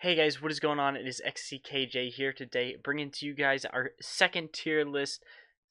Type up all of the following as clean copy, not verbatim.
Hey guys, what is going on? It is xckj here today, bringing to you guys our second tier list.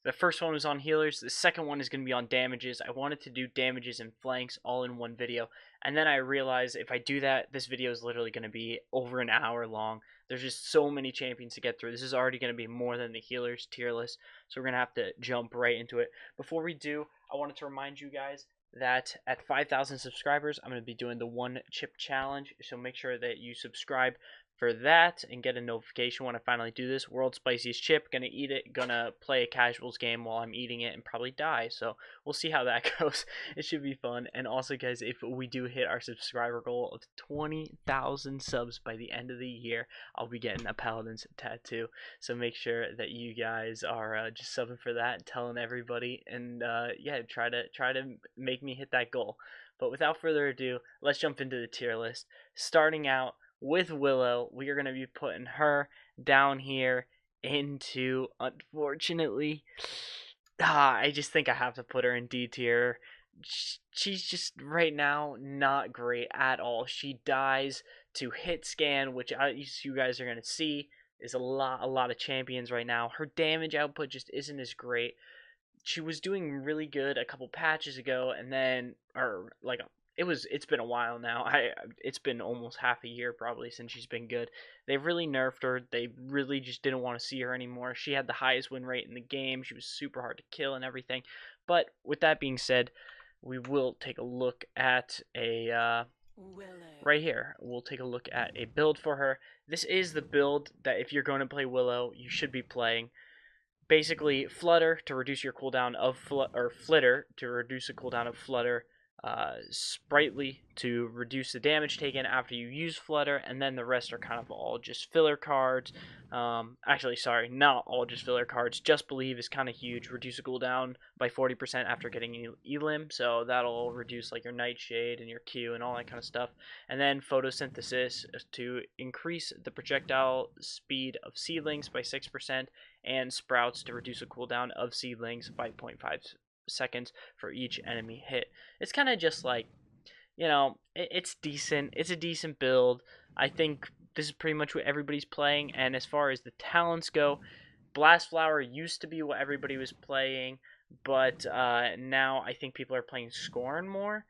The first one was on healers, the second one is going to be on damages. I wanted to do damages and flanks all in one video, and then I realized if I do that, this video is literally going to be over an hour long. There's just so many champions to get through. This is already going to be more than the healers tier list, so we're going to have to jump right into it. Before we do, I wanted to remind you guys that at 5,000 subscribers, I'm going to be doing the one chip challenge. So make sure that you subscribe for that and get a notification when I finally do this. World's spiciest chip, gonna eat it, gonna play a casuals game while I'm eating it and probably die. So we'll see how that goes. It should be fun. And also, guys, if we do hit our subscriber goal of 20,000 subs by the end of the year, I'll be getting a Paladins tattoo. So make sure that you guys are just subbing for that and telling everybody, and yeah, try to make me hit that goal. But without further ado, let's jump into the tier list. Starting out with Willow, we are going to be putting her down here into, unfortunately, I just think I have to put her in D tier. She's just right now not great at all. She dies to hit scan, which you guys are going to see is a lot of champions right now. Her damage output just isn't as great. She was doing really good a couple patches ago, and then, or like, it's been a while now. It's been almost half a year probably since she's been good. They've really nerfed her. They really just didn't want to see her anymore. She had the highest win rate in the game. She was super hard to kill and everything. But with that being said, we will take a look at a right here. We'll take a look at a build for her. This is the build that if you're going to play Willow, you should be playing. Basically, Flutter to reduce your cooldown of Flitter to reduce the cooldown of Flutter, Sprightly to reduce the damage taken after you use Flutter, and then the rest are kind of all just filler cards. Actually, sorry, not all just filler cards. Just Believe is kind of huge. Reduce the cooldown by 40% after getting Elim, so that'll reduce like your Nightshade and your Q and all that kind of stuff. And then Photosynthesis to increase the projectile speed of Seedlings by 6%, and Sprouts to reduce the cooldown of Seedlings by 0.5 seconds for each enemy hit. It's kind of just like, it's decent. It's a decent build. I think this is pretty much what everybody's playing. And as far as the talents go, Blast Flower used to be what everybody was playing, but now I think people are playing Scorn more.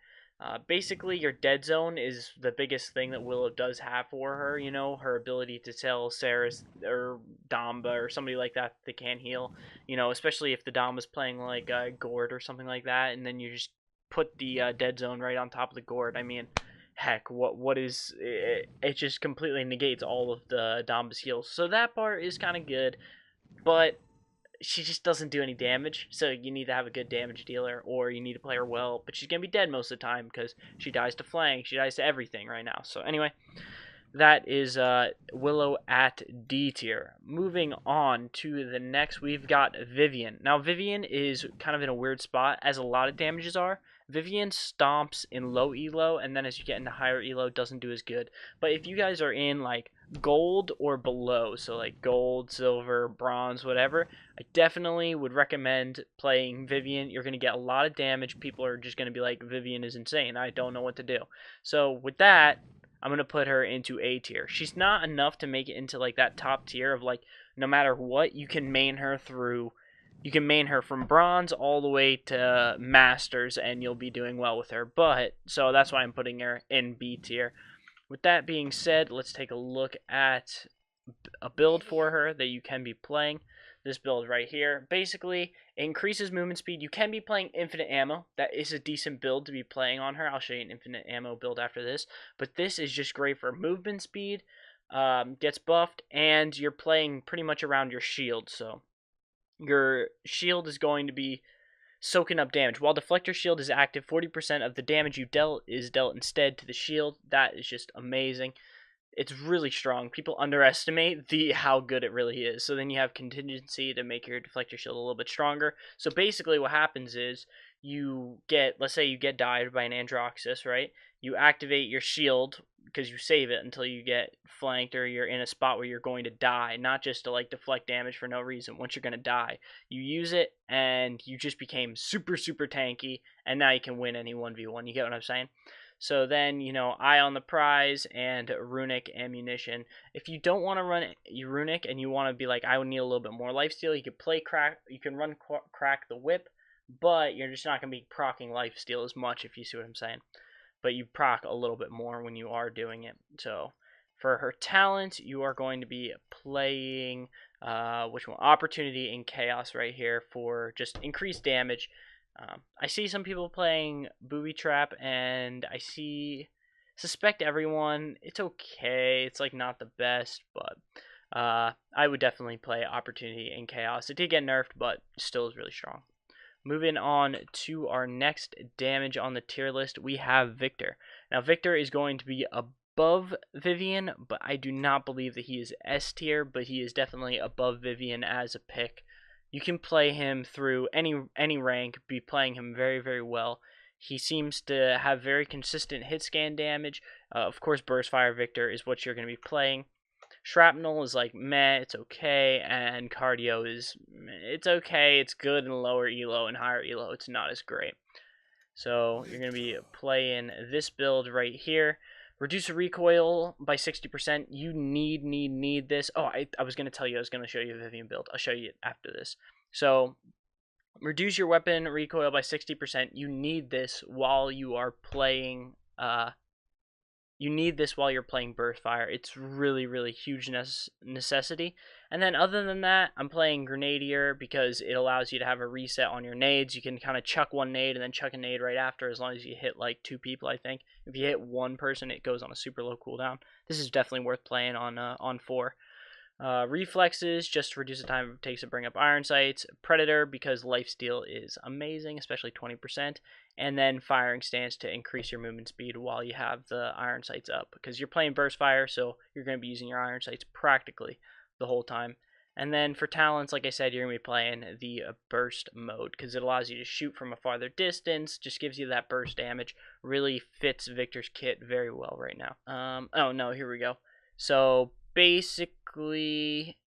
Basically, your dead zone is the biggest thing that Willow does have for her. Her ability to tell Saris or Damba or somebody like that they can't heal. Especially if the Damba's playing like Gourd or something like that, and then you just put the dead zone right on top of the Gourd. I mean, heck, what is it? It just completely negates all of the Damba's heals. So that part is kind of good, but she just doesn't do any damage, so you need to have a good damage dealer, or you need to play her well, but she's going to be dead most of the time because she dies to flank, she dies to everything right now. So anyway, that is Willow at D tier. Moving on to the next, we've got Vivian. Now, Vivian is kind of in a weird spot, as a lot of damages are. Vivian stomps in low elo, and then as you get into higher elo, doesn't do as good. But if you guys are in like gold or below, so like gold, silver, bronze, whatever, I definitely would recommend playing Vivian. You're going to get a lot of damage. People are just going to be like, Vivian is insane, I don't know what to do. So with that, I'm going to put her into A tier. She's not enough to make it into like that top tier of like, no matter what, you can main her from bronze all the way to masters and you'll be doing well with her. But so that's why I'm putting her in B tier. With that being said, let's take a look at a build for her that you can be playing. This build right here basically increases movement speed. You can be playing infinite ammo. That is a decent build to be playing on her. I'll show you an infinite ammo build after this. But this is just great for movement speed. Gets buffed, and you're playing pretty much around your shield. So your shield is going to be soaking up damage. While Deflector Shield is active, 40% of the damage you dealt is dealt instead to the shield. That is just amazing. It's really strong. People underestimate how good it really is. So then you have contingency to make your Deflector Shield a little bit stronger. So basically what happens is let's say you get died by an Androxus, right? You activate your shield because you save it until you get flanked or you're in a spot where you're going to die, not just to like deflect damage for no reason. Once you're going to die, you use it and you just became super tanky, and now you can win any 1v1. You get what I'm saying? So then, you know, Eye on the Prize and Runic Ammunition. If you don't want to run Runic and you want to be like, I would need a little bit more lifesteal, you can run Crack the Whip, but you're just not going to be proccing lifesteal as much, if you see what I'm saying. But you proc a little bit more when you are doing it. So for her talent, you are going to be playing which one? Opportunity in Chaos right here for just increased damage. I see some people playing Booby Trap, and suspect everyone. It's okay. It's like not the best, but I would definitely play Opportunity in Chaos. It did get nerfed, but still is really strong. Moving on to our next damage on the tier list, we have Viktor. Now, Viktor is going to be above Vivian, but I do not believe that he is S tier, but he is definitely above Vivian as a pick. You can play him through any rank, be playing him very, very well. He seems to have very consistent hit scan damage. Of course, Burst Fire Viktor is what you're going to be playing. Shrapnel is like meh, it's okay, and Cardio is it's okay, it's good in lower elo, and higher elo it's not as great. So you're going to be playing this build right here. Reduce the recoil by 60%. You need this. Oh, I was going to tell you I was going to show you a Vivian build. I'll show you it after this. So reduce your weapon recoil by 60%. You need this while you are playing Burst Fire. It's really, really huge necessity. And then other than that, I'm playing Grenadier because it allows you to have a reset on your nades. You can kind of chuck one nade and then chuck a nade right after, as long as you hit like 2 people, I think. If you hit 1 person, it goes on a super low cooldown. This is definitely worth playing on 4. Reflexes, just to reduce the time it takes to bring up iron sights. Predator, because lifesteal is amazing, especially 20%. And then firing stance to increase your movement speed while you have the iron sights up, because you're playing burst fire, so you're going to be using your iron sights practically the whole time. And then for talents, like I said, you're going to be playing the burst mode, because it allows you to shoot from a farther distance, just gives you that burst damage. Really fits Viktor's kit very well right now. Oh no, here we go. So basically,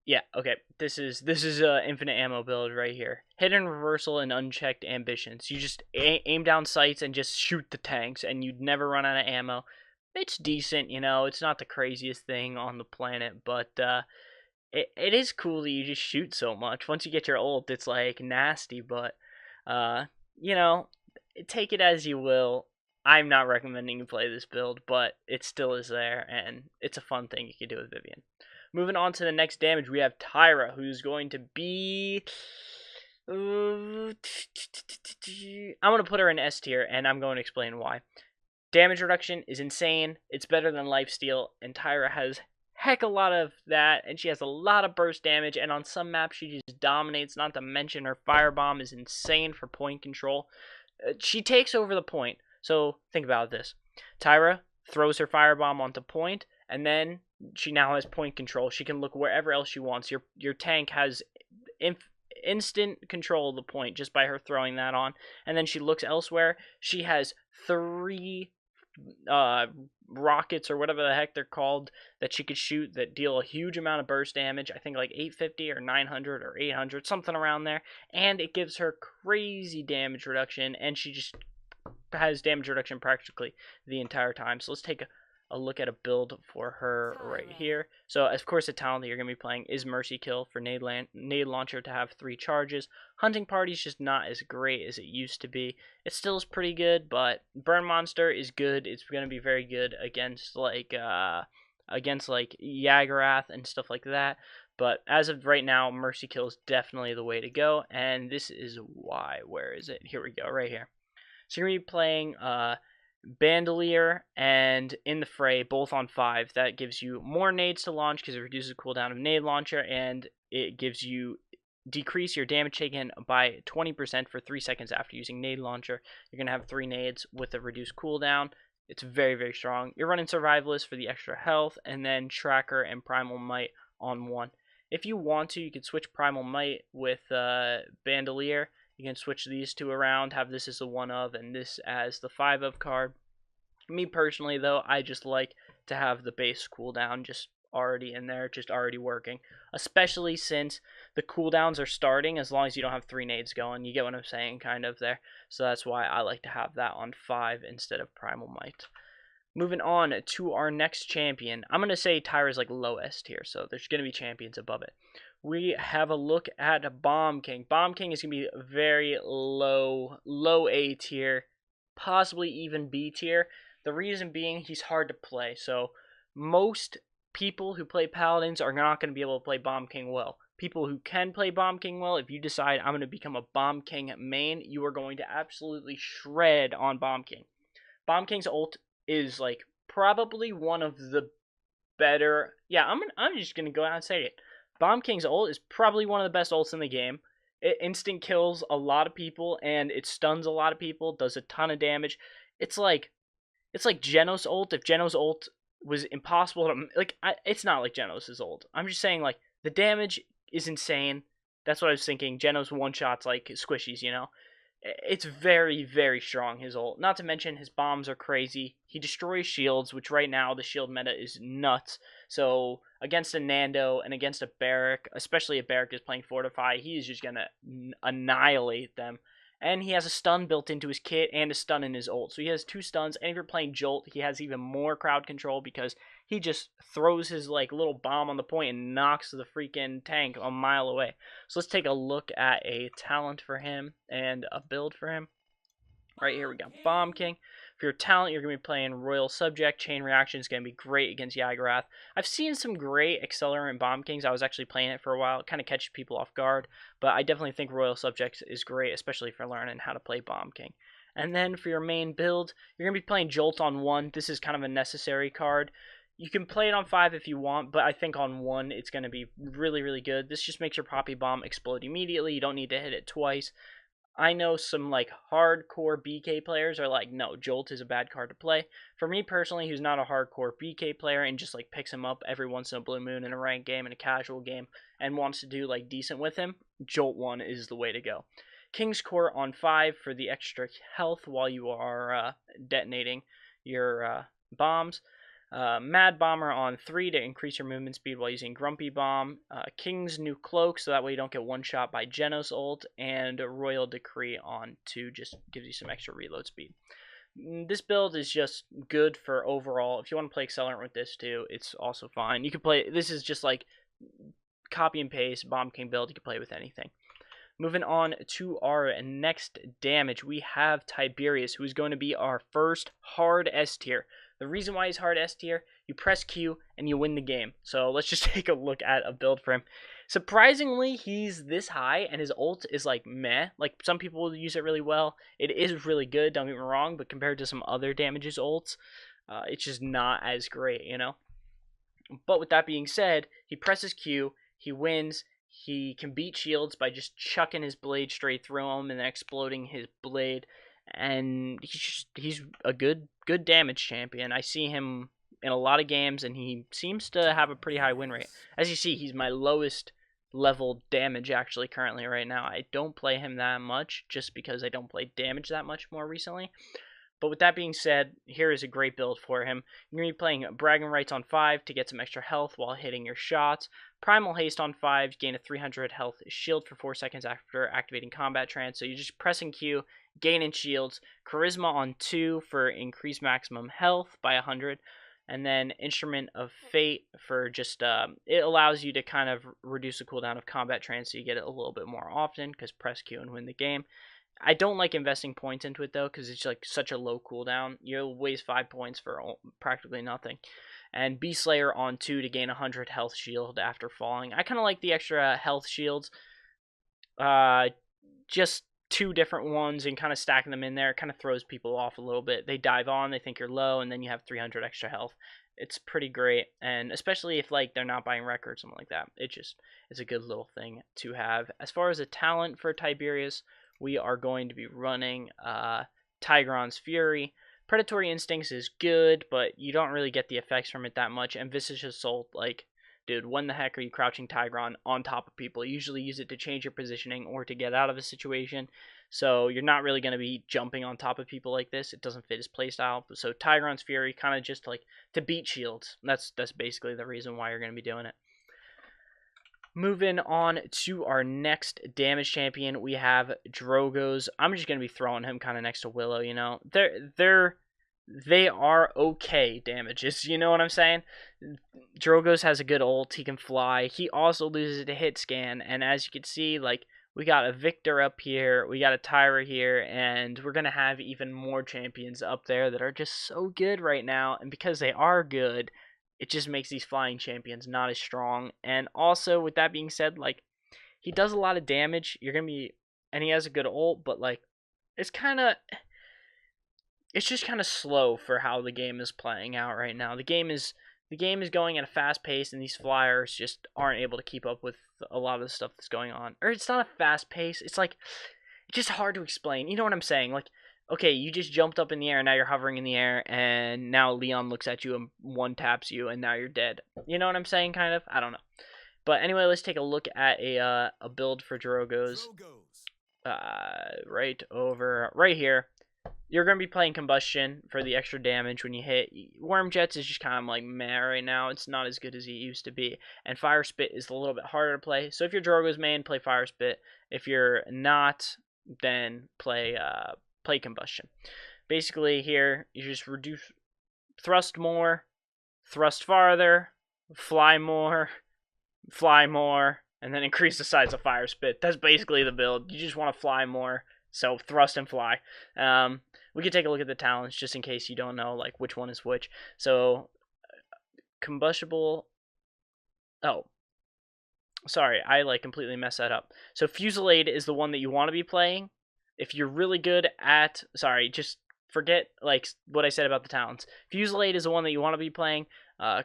yeah, okay, this is a infinite ammo build right here. Hidden reversal and unchecked ambitions. You just aim down sights and just shoot the tanks, and you'd never run out of ammo. It's decent, you know, it's not the craziest thing on the planet, but it is cool that you just shoot so much. Once you get your ult, it's like nasty, but you know, take it as you will. I'm not recommending you play this build, but it still is there, and it's a fun thing you can do with Vivian. Moving on to the next damage, we have Tera, who's going to be... I'm going to put her in S tier, and I'm going to explain why. Damage reduction is insane. It's better than lifesteal, and Tera has heck a lot of that, and she has a lot of burst damage, and on some maps she just dominates, not to mention her firebomb is insane for point control. She takes over the point, so think about this. Tera throws her firebomb onto point, and then she now has point control. She can look wherever else she wants. Your tank has instant control of the point just by her throwing that on, and then she looks elsewhere. She has 3 rockets or whatever the heck they're called that she could shoot that deal a huge amount of burst damage. I think like 850 or 900 or 800, something around there, and it gives her crazy damage reduction, and she just has damage reduction practically the entire time. So let's take a look at a build for her right here. So of course the talent that you're going to be playing is Mercy Kill for nade launcher to have 3 charges. Hunting Party is just not as great as it used to be. It still is pretty good, but Burn Monster is good. It's going to be very good against like Yagarath and stuff like that. But as of right now, Mercy Kill is definitely the way to go, and this is why. Where is it? Here we go, right here. So you're going to be playing Bandolier and In the Fray, both on 5. That gives you more nades to launch because it reduces the cooldown of nade launcher, and it gives you decrease your damage taken by 20% for 3 seconds after using nade launcher. You're going to have 3 nades with a reduced cooldown. It's very, very strong. You're running Survivalist for the extra health, and then Tracker and Primal Might on 1. If you want to, you could switch Primal Might with Bandolier. You can switch these 2 around, have this as the 1 of and this as the 5 of card. Me personally, though, I just like to have the base cooldown just already in there, just already working. Especially since the cooldowns are starting, as long as you don't have 3 nades going. You get what I'm saying, kind of there. So that's why I like to have that on 5 instead of Primal Might. Moving on to our next champion. I'm going to say Tera's like lowest here, so there's going to be champions above it. We have a look at Bomb King. Bomb King is going to be very low A tier, possibly even B tier. The reason being he's hard to play. So most people who play Paladins are not going to be able to play Bomb King well. People who can play Bomb King well, if you decide I'm going to become a Bomb King main, you are going to absolutely shred on Bomb King. Bomb King's ult is like probably one of the better. Yeah, I'm just gonna go out and say it. Bomb King's ult is probably one of the best ults in the game. It instant kills a lot of people and it stuns a lot of people. Does a ton of damage. It's like Genos ult. If Genos ult was impossible to it's not like Genos' ult. I'm just saying like the damage is insane. That's what I was thinking. Genos one shots like squishies, you know. It's very, very strong, his ult. Not to mention, his bombs are crazy. He destroys shields, which right now, the shield meta is nuts. So, against a Nando and against a Barrack, especially if Barrack is playing Fortify, he is just going to annihilate them. And he has a stun built into his kit and a stun in his ult. So he has 2 stuns, and if you're playing Jolt, he has even more crowd control because he just throws his like little bomb on the point and knocks the freaking tank a mile away. So let's take a look at a talent for him and a build for him. Right here we got Bomb King. For your talent, you're going to be playing Royal Subject. Chain Reaction is going to be great against Yagarath. I've seen some great Accelerant Bomb Kings. I was actually playing it for a while. It kind of catches people off guard. But I definitely think Royal Subject is great, especially for learning how to play Bomb King. And then for your main build, you're going to be playing Jolt on 1. This is kind of a necessary card. You can play it on 5 if you want, but I think on 1 it's going to be really, really good. This just makes your Poppy Bomb explode immediately. You don't need to hit it twice. I know some like hardcore BK players are like, no, Jolt is a bad card to play. For me personally, who's not a hardcore BK player and just like picks him up every once in a blue moon in a ranked game, in a casual game, and wants to do like decent with him, Jolt 1 is the way to go. King's Court on 5 for the extra health while you are detonating your bombs. Mad Bomber on 3 to increase your movement speed while using Grumpy Bomb. King's New Cloak, so that way you don't get one-shot by Genos ult. And Royal Decree on 2 just gives you some extra reload speed. This build is just good for overall. If you want to play Accelerant with this too, it's also fine. You can play, this is just like copy and paste Bomb King build. You can play with anything. Moving on to our next damage, we have Tiberius, who is going to be our first hard S tier. The reason why he's hard S tier, you press Q and you win the game. So let's just take a look at a build for him. Surprisingly, he's this high and his ult is like meh. Like some people will use it really well. It is really good, don't get me wrong, but compared to some other damages ults, it's just not as great, you know? But with that being said, he presses Q, he wins. He can beat shields by just chucking his blade straight through him and then exploding his blade. And he's a good damage champion. I see him in a lot of games, and he seems to have a pretty high win rate. As you see, he's my lowest level damage actually currently right now. I don't play him that much just because I don't play damage that much more recently. But with that being said, here is a great build for him. You're going to be playing Bragging Rights on 5 to get some extra health while hitting your shots. Primal Haste on 5, gain a 300 health shield for 4 seconds after activating Combat Trance. So you're just pressing Q, gaining shields. Charisma on 2 for increased maximum health by 100. And then Instrument of Fate for just, it allows you to kind of reduce the cooldown of Combat Trance so you get it a little bit more often because press Q and win the game. I don't like investing points into it though because it's like such a low cooldown. You'll waste 5 points for practically nothing. And Beast Slayer on 2 to gain 100 health shield after falling. I kind of like the extra health shields. Just 2 different ones and kind of stacking them in there kind of throws people off a little bit. They dive on, they think you're low, and then you have 300 extra health. It's pretty great, and especially if like they're not buying records, something like that. It's a good little thing to have. As far as a talent for Tiberius, we are going to be running Tigron's Fury. Predatory Instincts is good, but you don't really get the effects from it that much. And Visage Assault, like, dude, when the heck are you crouching Tigron on top of people? You usually use it to change your positioning or to get out of a situation. So you're not really going to be jumping on top of people like this. It doesn't fit his playstyle. So Tigeron's Fury, kind of just like to beat shields. That's basically the reason why you're going to be doing it. Moving on to our next damage champion, we have Drogo's. I'm just going to be throwing him kind of next to Willow, you know. They are okay damages, you know what I'm saying? Drogo's has a good ult, he can fly. He also loses to hit scan, and as you can see, like, we got a Viktor up here, we got a Tera here, and we're going to have even more champions up there that are just so good right now, and because they are good, it just makes these flying champions not as strong. And also, with that being said, like, he does a lot of damage, and he has a good ult, but, like, it's just kind of slow for how the game is playing out right now. The game is going at a fast pace, and these flyers just aren't able to keep up with a lot of the stuff that's going on. Or it's not a fast pace. It's like, it's just hard to explain. You know what I'm saying? Like, okay, you just jumped up in the air, and now you're hovering in the air, and now Leon looks at you and one taps you, and now you're dead. You know what I'm saying? Kind of. I don't know. But anyway, let's take a look at a build for Drogo's. Right here. You're going to be playing Combustion for the extra damage when you hit. Worm Jets is just kind of like meh right now. It's not as good as it used to be. And Fire Spit is a little bit harder to play. So if you're Drogo's main, play Fire Spit. If you're not, then play Combustion. Basically here, you just reduce thrust more, thrust farther, fly more, and then increase the size of Fire Spit. That's basically the build. You just want to fly more. So thrust and fly. We could take a look at the talents just in case you don't know like which one is which. So combustible. Oh, sorry, I like completely messed that up. So Fusillade is the one that you want to be playing. If you're really good at, just forget like what I said about the talents. Fusillade is the one that you want to be playing.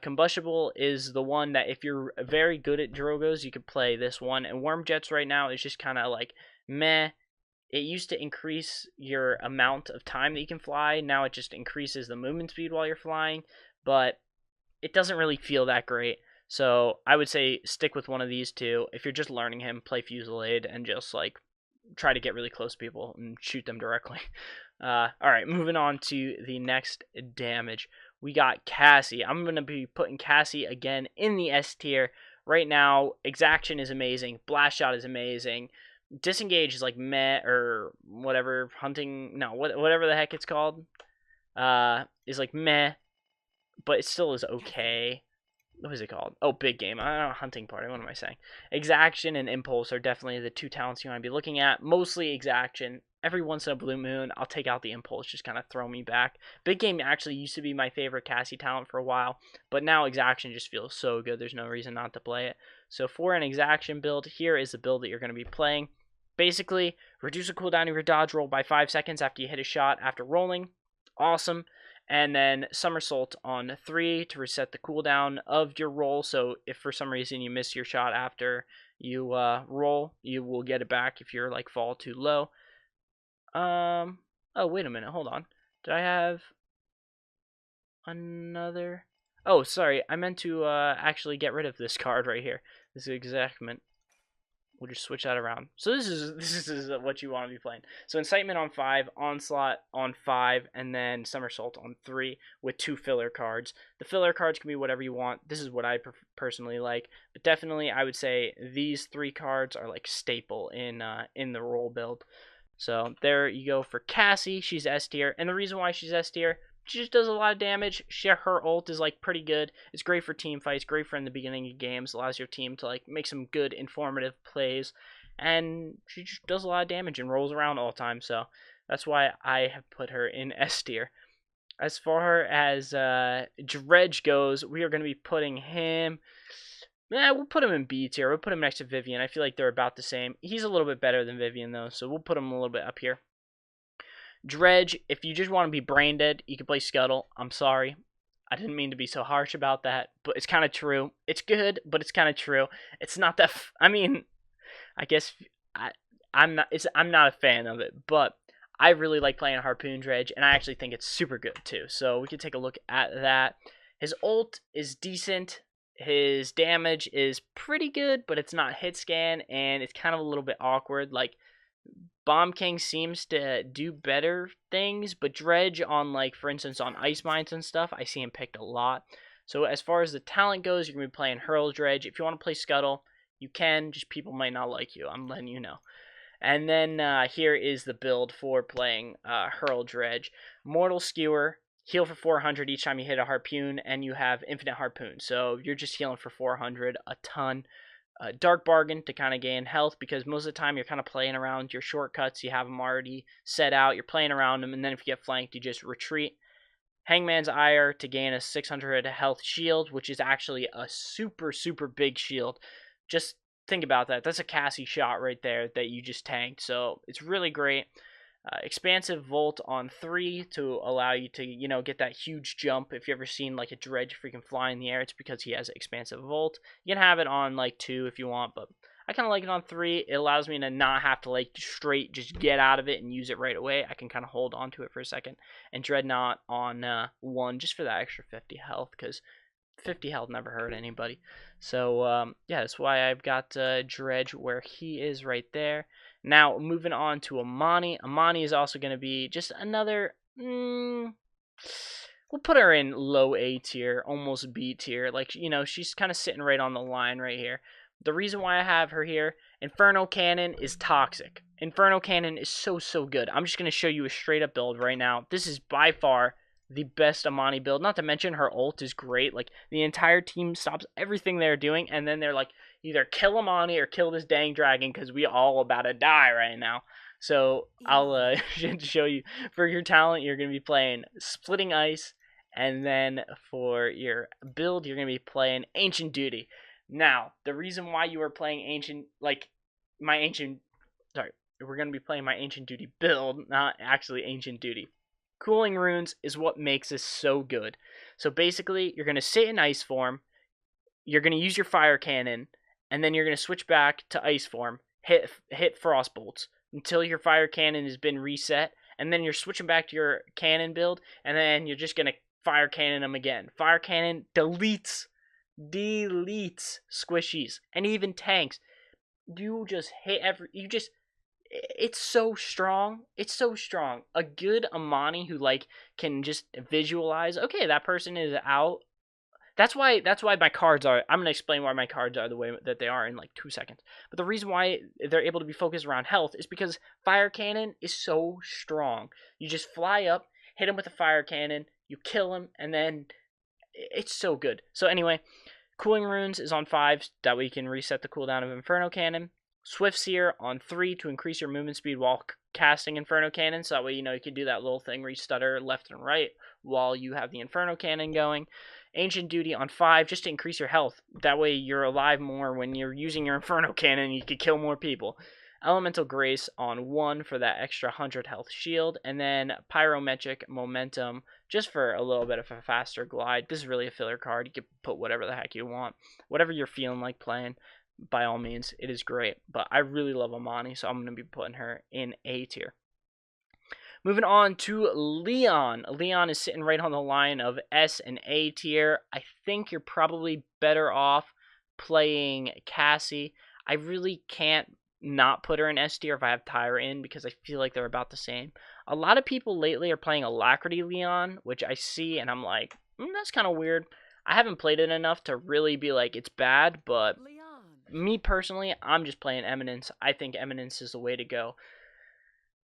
Combustible is the one that if you're very good at Drogo's, you could play this one. And Worm Jets right now is just kind of like meh. It used to increase your amount of time that you can fly. Now it just increases the movement speed while you're flying. But it doesn't really feel that great. So I would say stick with one of these two. If you're just learning him, play Fusillade and just like try to get really close to people and shoot them directly. Alright, moving on to the next damage. We got Cassie. I'm going to be putting Cassie again in the S tier. Right now, Exaction is amazing. Blast Shot is amazing. Disengage is like meh or whatever. Whatever the heck it's called, is like meh, but it still is okay. What is it called? Oh, Big Game. I don't know, Hunting Party. What am I saying? Exaction and Impulse are definitely the two talents you want to be looking at. Mostly Exaction. Every once in a blue moon, I'll take out the Impulse, just kind of throw me back. Big Game actually used to be my favorite Cassie talent for a while, but now Exaction just feels so good. There's no reason not to play it. So for an Exaction build, here is the build that you're going to be playing. Basically, reduce the cooldown of your dodge roll by 5 seconds after you hit a shot after rolling. Awesome. And then Somersault on 3 to reset the cooldown of your roll. So if for some reason you miss your shot after you roll, you will get it back if you're like fall too low. Oh, wait a minute. Hold on. Did I have another? Oh, sorry. I meant to actually get rid of this card right here. This is Exactment. We'll just switch that around. So this is what you want to be playing. So Incitement on 5, Onslaught on 5, and then Somersault on 3 with 2 filler cards. The filler cards can be whatever you want. This is what I personally like. But definitely I would say these 3 cards are like staple in the roll build. So there you go for Cassie. She's S tier. And the reason why she's S tier, she just does a lot of damage. Her ult is like pretty good. It's great for team fights, great for in the beginning of games. Allows your team to like make some good informative plays. And she just does a lot of damage and rolls around all the time. So that's why I have put her in S tier. As far as Dredge goes, we are going to be putting him... we'll put him in B tier. We'll put him next to Vivian. I feel like they're about the same. He's a little bit better than Vivian, though, so we'll put him a little bit up here. Dredge, if you just want to be brain dead, you can play Scuttle. I'm sorry. I didn't mean to be so harsh about that, but it's kind of true. It's good, but it's kind of true. It's not that... I mean, I guess I'm not a fan of it, but I really like playing a Harpoon Dredge, and I actually think it's super good, too. So we can take a look at that. His ult is decent. His damage is pretty good, but it's not hit scan, and it's kind of a little bit awkward. Like, Bomb King seems to do better things, but Dredge on, like, for instance, on Ice Mines and stuff, I see him picked a lot. So as far as the talent goes, you're going to be playing Hurl Dredge. If you want to play Scuttle, you can, just people might not like you. I'm letting you know. And then here is the build for playing Hurl Dredge. Mortal Skewer, heal for 400 each time you hit a harpoon, and you have infinite harpoon. So you're just healing for 400 a ton. Dark Bargain to kind of gain health, because most of the time you're kind of playing around your shortcuts. You have them already set out. You're playing around them, and then if you get flanked, you just retreat. Hangman's Ire to gain a 600 health shield, which is actually a super, super big shield. Just think about that. That's a Cassie shot right there that you just tanked. So it's really great. Expansive Volt on 3 to allow you to, get that huge jump. If you ever seen like a Dredge freaking fly in the air, it's because he has Expansive Volt. You can have it on like 2 if you want, but I kind of like it on 3. It allows me to not have to like straight just get out of it and use it right away. I can kind of hold on to it for a second. And Dreadnought on 1 just for that extra 50 health, because 50 health never hurt anybody. So yeah, that's why I've got Dredge where he is right there. Now moving on to Amani. Amani is also going to be just another. We'll put her in low A tier, almost B tier. Like, she's kind of sitting right on the line right here. The reason why I have her here, Inferno Cannon is toxic. Inferno Cannon is so good. I'm just going to show you a straight up build right now. This is by far the best Amani build. Not to mention her ult is great. Like, the entire team stops everything they're doing, and then they're like, either kill Amani or kill this dang dragon, because we all about to die right now. So I'll show you. For your talent, you're going to be playing Splitting Ice, and then for your build, you're going to be playing Ancient Duty. Now, the reason why you are playing we're going to be playing my Ancient Duty build, not actually Ancient Duty. Cooling Runes is what makes this so good. So basically, you're going to sit in Ice form, you're going to use your Fire Cannon, and then you're going to switch back to Ice form, hit Frost Bolts until your Fire Cannon has been reset, and then you're switching back to your Cannon build, and then you're just going to Fire Cannon them again. Fire Cannon deletes squishies and even tanks. It's so strong. It's so strong. A good Amani who can just visualize, okay, that person is out. That's why my cards are. I'm gonna explain why my cards are the way that they are in like 2 seconds. But the reason why they're able to be focused around health is because Fire Cannon is so strong. You just fly up, hit him with a Fire Cannon, you kill him, and then it's so good. So anyway, Cooling Runes is on 5, that way you can reset the cooldown of Inferno Cannon. Swift Seer on 3 to increase your movement speed while casting Inferno Cannon, so that way you can do that little thing where you stutter left and right while you have the Inferno Cannon going. Ancient Duty on 5 just to increase your health. That way you're alive more when you're using your Inferno Cannon and you can kill more people. Elemental Grace on 1 for that extra 100 health shield. And then Pyrometric Momentum just for a little bit of a faster glide. This is really a filler card. You can put whatever the heck you want. Whatever you're feeling like playing, by all means, it is great. But I really love Amani, so I'm going to be putting her in A tier. Moving on to Leon. Leon is sitting right on the line of S and A tier. I think you're probably better off playing Cassie. I really can't not put her in S tier if I have Tera in, because I feel like they're about the same. A lot of people lately are playing Alacrity Leon, which I see and I'm like, that's kind of weird. I haven't played it enough to really be like it's bad, but me personally, I'm just playing Eminence. I think Eminence is the way to go.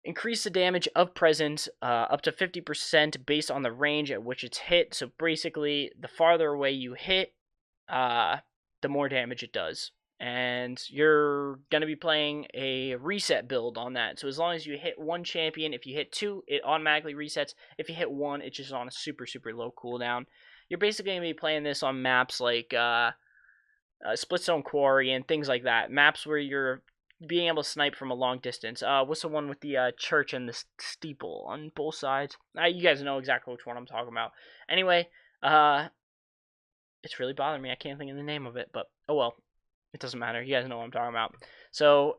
Increase the damage of presence up to 50% based on the range at which it's hit. So basically, the farther away you hit, the more damage it does. And you're going to be playing a reset build on that. So as long as you hit 1 champion, if you hit 2, it automatically resets. If you hit 1, it's just on a super, super low cooldown. You're basically going to be playing this on maps like Splitstone Quarry and things like that. Maps where you're being able to snipe from a long distance. What's the one with the church and the steeple on both sides? You guys know exactly which one I'm talking about. Anyway, it's really bothering me. I can't think of the name of it, but oh well. It doesn't matter. You guys know what I'm talking about. So,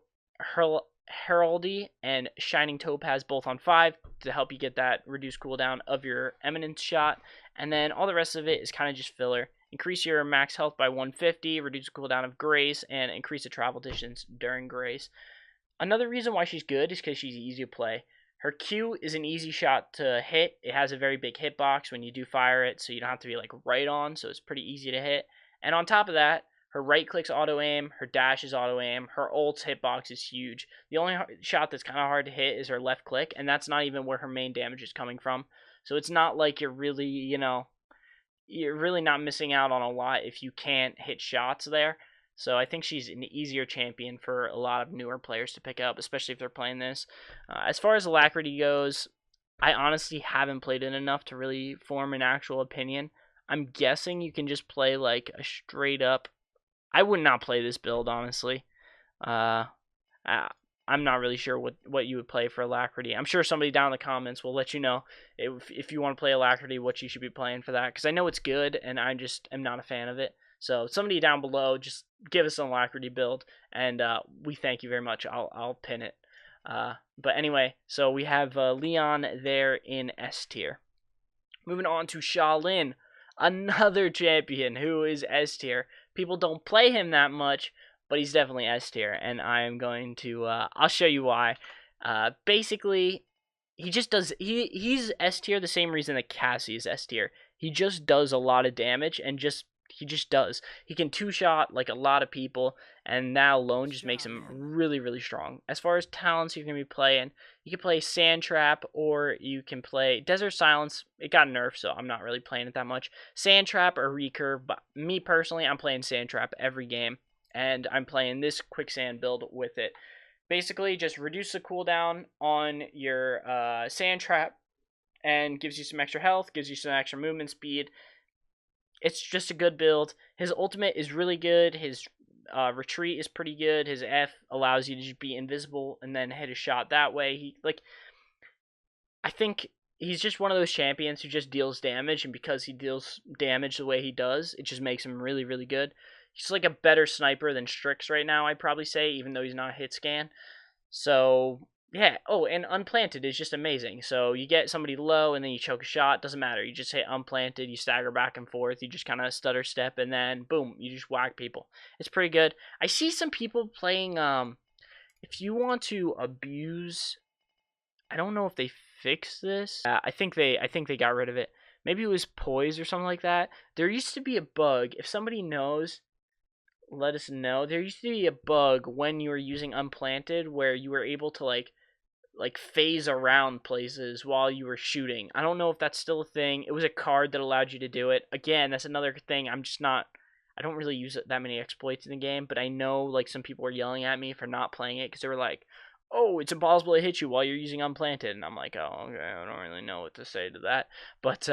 Heraldry and Shining Topaz both on 5 to help you get that reduced cooldown of your Eminence shot. And then all the rest of it is kind of just filler. Increase your max health by 150, reduce the cooldown of Grace, and increase the travel distance during Grace. Another reason why she's good is because she's easy to play. Her Q is an easy shot to hit. It has a very big hitbox when you do fire it, so you don't have to be like right on, so it's pretty easy to hit. And on top of that, her right click's auto aim, her dash is auto aim, her ult's hitbox is huge. The only shot that's kind of hard to hit is her left click, and that's not even where her main damage is coming from. So it's not like you're really, you're really not missing out on a lot if you can't hit shots there. So I think she's an easier champion for a lot of newer players to pick up, especially if they're playing this. As far as Alacrity goes, I honestly haven't played it enough to really form an actual opinion. I'm guessing you can just play like a straight up. I would not play this build, honestly. Uh, I'm not really sure what you would play for Alacrity. I'm sure somebody down in the comments will let you know if you want to play Alacrity, what you should be playing for that. Because I know it's good, and I just am not a fan of it. So somebody down below, just give us an Alacrity build, and we thank you very much. I'll pin it. But anyway, so we have Leon there in S tier. Moving on to Shaolin, another champion who is S tier. People don't play him that much, but he's definitely S tier, and I am going to, I'll show you why. Basically, he just does, he's S tier the same reason that Cassie is S tier. He just does a lot of damage, and he just does. He can two-shot like a lot of people, and that alone just makes him really, really strong. As far as talents you can be playing, you can play Sand Trap, or you can play Desert Silence. It got nerfed, so I'm not really playing it that much. Sand Trap or Recurve, but me personally, I'm playing Sand Trap every game, and I'm playing this Quicksand build with it. Basically, just reduce the cooldown on your Sand Trap, and gives you some extra health, gives you some extra movement speed. It's just a good build. His ultimate is really good. His retreat is pretty good. His F allows you to just be invisible and then hit a shot that way. I think he's just one of those champions who just deals damage, and because he deals damage the way he does, it just makes him really, really good. He's like a better sniper than Strix right now, I'd probably say, even though he's not a hit scan. So yeah. Oh, and Unplanted is just amazing. So you get somebody low and then you choke a shot. Doesn't matter. You just hit Unplanted. You stagger back and forth. You just kind of stutter step, and then boom, you just whack people. It's pretty good. I see some people playing. If you want to abuse, I don't know if they fixed this. I think they got rid of it. Maybe it was poise or something like that. There used to be a bug. If somebody knows, let us know. There used to be a bug when you were using Unplanted where you were able to like phase around places while you were shooting. I don't know if that's still a thing. It was a card that allowed you to do it. Again, that's another thing. I don't really use that many exploits in the game, but I know like some people were yelling at me for not playing it because they were like, "Oh, it's impossible to hit you while you're using Unplanted," and I'm like, "Oh, okay, I don't really know what to say to that." But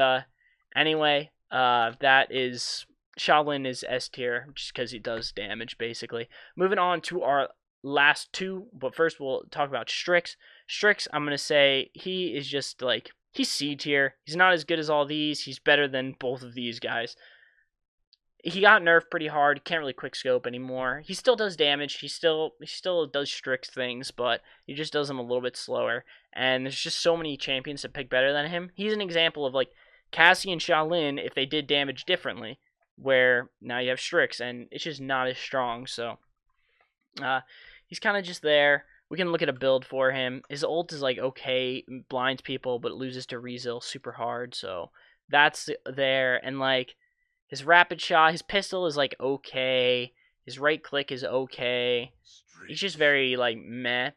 anyway, that is Shaolin is S tier just because he does damage basically. Moving on to our last two, but first we'll talk about Strix. Strix, I'm gonna say he is just like he's C tier. He's not as good as all these. He's better than both of these guys. He got nerfed pretty hard. Can't really quick scope anymore. He still does damage. He still does Strix things, but he just does them a little bit slower. And there's just so many champions to pick better than him. He's an example of like Cassie and Shaolin if they did damage differently, where now you have Strix and it's just not as strong. So he's kind of just there. We can look at a build for him. His ult is like okay, blinds people, but it loses to Resil super hard. So that's there. And like his rapid shot, his pistol is like okay. His right click is okay. He's just very like meh.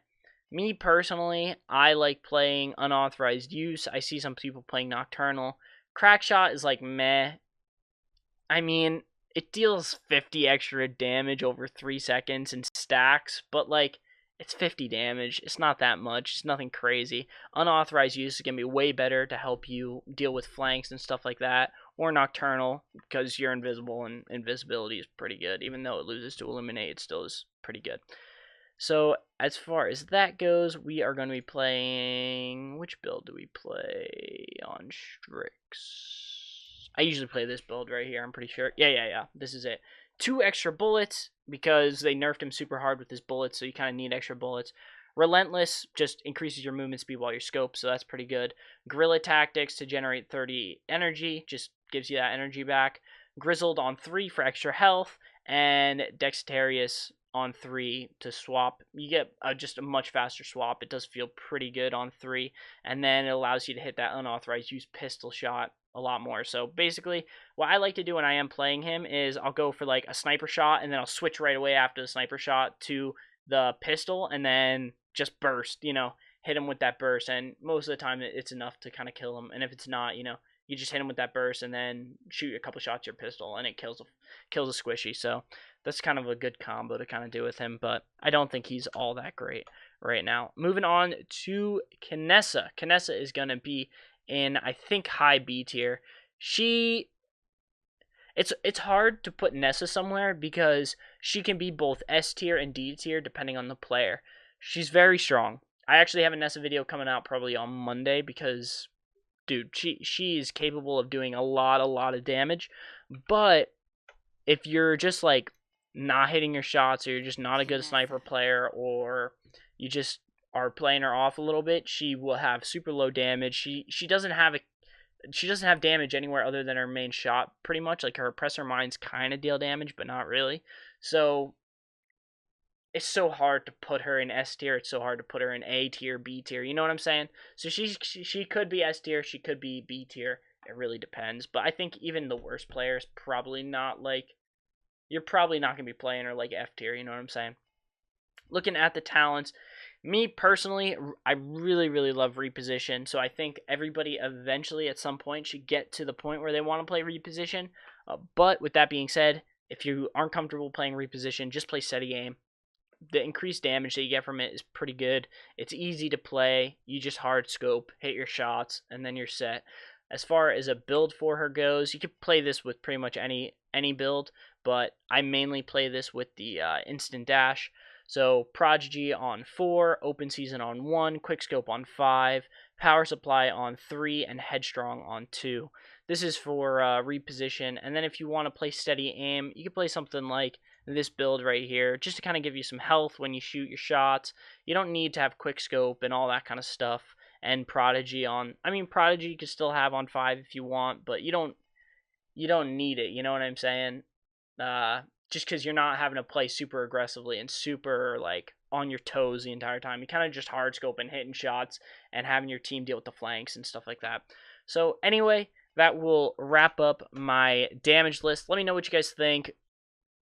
Me personally, I like playing unauthorized use. I see some people playing Nocturnal. Crackshot is like meh. I mean, it deals 50 extra damage over 3 seconds and stacks, but like it's 50 damage. It's not that much. It's nothing crazy. Unauthorized use is going to be way better to help you deal with flanks and stuff like that. Or Nocturnal, because you're invisible and invisibility is pretty good. Even though it loses to Illuminate, it still is pretty good. So as far as that goes, we are going to be playing... Which build do we play on Strix? I usually play this build right here, I'm pretty sure. Yeah. This is it. 2 extra bullets, because they nerfed him super hard with his bullets, so you kind of need extra bullets. Relentless just increases your movement speed while you're scoped, so that's pretty good. Guerrilla Tactics to generate 30 energy, just gives you that energy back. Grizzled on 3 for extra health, and Dexterous on 3 to swap. You get just a much faster swap. It does feel pretty good on 3, and then it allows you to hit that unauthorized use pistol shot a lot more. So basically, what I like to do when I am playing him is I'll go for like a sniper shot, and then I'll switch right away after the sniper shot to the pistol, and then just burst, hit him with that burst, and most of the time it's enough to kind of kill him. And if it's not, you just hit him with that burst and then shoot a couple shots your pistol, and it kills a squishy. So that's kind of a good combo to kind of do with him, but I don't think he's all that great right now. Moving on to Nessa. Nessa is going to be in, I think, high B tier. It's hard to put Nessa somewhere because she can be both S tier and D tier depending on the player. She's very strong. I actually have a Nessa video coming out probably on Monday because, dude, she is capable of doing a lot of damage. But if you're just like not hitting your shots, or you're just not a good sniper player, or you just are playing her off a little bit, she will have super low damage. She doesn't have damage anywhere other than her main shot, pretty much. Like, her oppressor mines kind of deal damage, but not really. So it's so hard to put her in S tier. It's so hard to put her in A tier, B tier. You know what I'm saying? So she could be S tier. She could be B tier. It really depends. But I think even the worst players probably not like. You're probably not going to be playing her like F tier. You know what I'm saying? Looking at the talents, me personally, I really love reposition. So I think everybody eventually at some point should get to the point where they want to play reposition. But with that being said, if you aren't comfortable playing reposition, just play steady aim. The increased damage that you get from it is pretty good. It's easy to play. You just hard scope, hit your shots, and then you're set. As far as a build for her goes, you could play this with pretty much any build, but I mainly play this with the instant dash. So Prodigy on 4, Open Season on 1, Quickscope on 5, Power Supply on 3, and Headstrong on 2. This is for reposition, and then if you want to play steady aim, you can play something like this build right here, just to kind of give you some health when you shoot your shots. You don't need to have Quickscope and all that kind of stuff. And Prodigy on, Prodigy you can still have on 5 if you want, but you don't need it, you know what I'm saying? Just because you're not having to play super aggressively and super like on your toes the entire time. You kind of just hard scope and hitting shots and having your team deal with the flanks and stuff like that. So anyway, that will wrap up my damage list. Let me know what you guys think.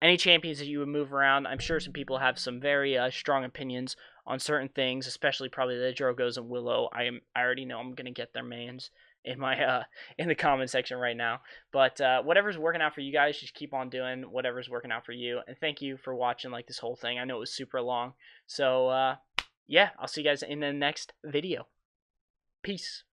Any champions that you would move around. I'm sure some people have some very strong opinions on certain things, especially probably the Drogos and Willow. I already know I'm gonna get their mains in my in the comment section right now. But whatever's working out for you guys, just keep on doing whatever's working out for you. And thank you for watching like this whole thing. I know it was super long. So yeah, I'll see you guys in the next video. Peace.